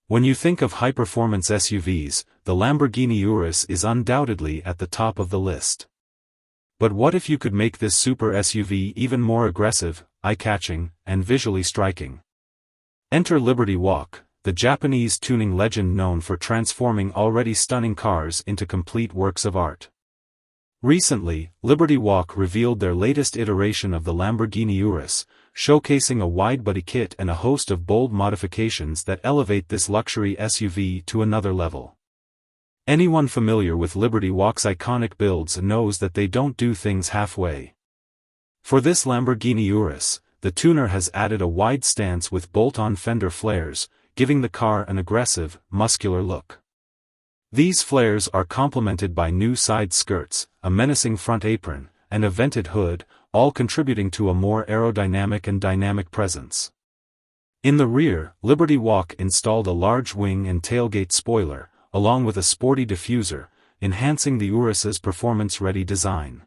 When you think of high-performance SUVs, the Lamborghini Urus is undoubtedly at the top of the list. But what if you could make this super SUV even more aggressive, eye-catching, and visually striking? Enter Liberty Walk, the Japanese tuning legend known for transforming already stunning cars into complete works of art. Recently, Liberty Walk revealed their latest iteration of the Lamborghini Urus, showcasing a widebody kit and a host of bold modifications that elevate this luxury SUV to another level. Anyone familiar with Liberty Walk's iconic builds knows that they don't do things halfway. For this Lamborghini Urus, the tuner has added a wide stance with bolt-on fender flares, giving the car an aggressive, muscular look. These flares are complemented by new side skirts, a menacing front apron, and a vented hood, all contributing to a more aerodynamic and dynamic presence. In the rear, Liberty Walk installed a large wing and tailgate spoiler, along with a sporty diffuser, enhancing the Urus's performance-ready design.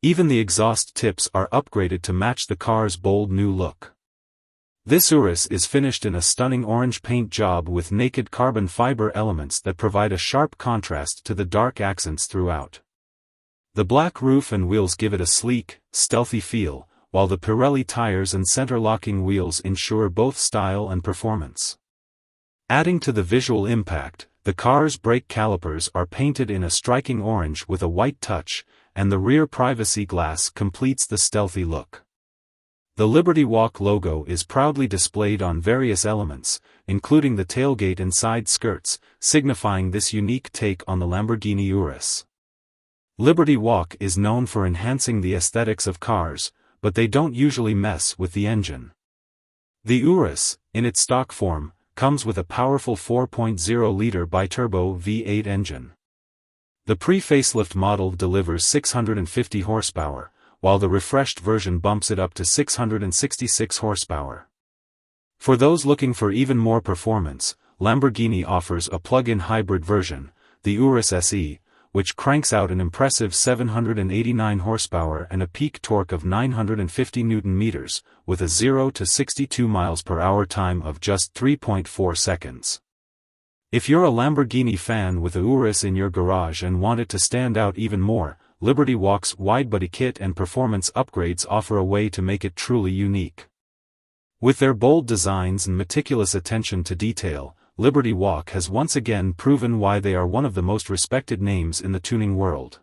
Even the exhaust tips are upgraded to match the car's bold new look. This Urus is finished in a stunning orange paint job with naked carbon fiber elements that provide a sharp contrast to the dark accents throughout. The black roof and wheels give it a sleek, stealthy feel, while the Pirelli tires and center-locking wheels ensure both style and performance. Adding to the visual impact, the car's brake calipers are painted in a striking orange with a white touch, and the rear privacy glass completes the stealthy look. The Liberty Walk logo is proudly displayed on various elements, including the tailgate and side skirts, signifying this unique take on the Lamborghini Urus. Liberty Walk is known for enhancing the aesthetics of cars, but they don't usually mess with the engine. The Urus, in its stock form, comes with a powerful 4.0-liter biturbo V8 engine. The pre-facelift model delivers 650 horsepower, while the refreshed version bumps it up to 666 horsepower. For those looking for even more performance, Lamborghini offers a plug-in hybrid version, the Urus SE, which cranks out an impressive 789 horsepower and a peak torque of 950 Nm, with a 0 to 62 mph time of just 3.4 seconds. If you're a Lamborghini fan with a Urus in your garage and want it to stand out even more, Liberty Walk's widebody kit and performance upgrades offer a way to make it truly unique. With their bold designs and meticulous attention to detail, Liberty Walk has once again proven why they are one of the most respected names in the tuning world.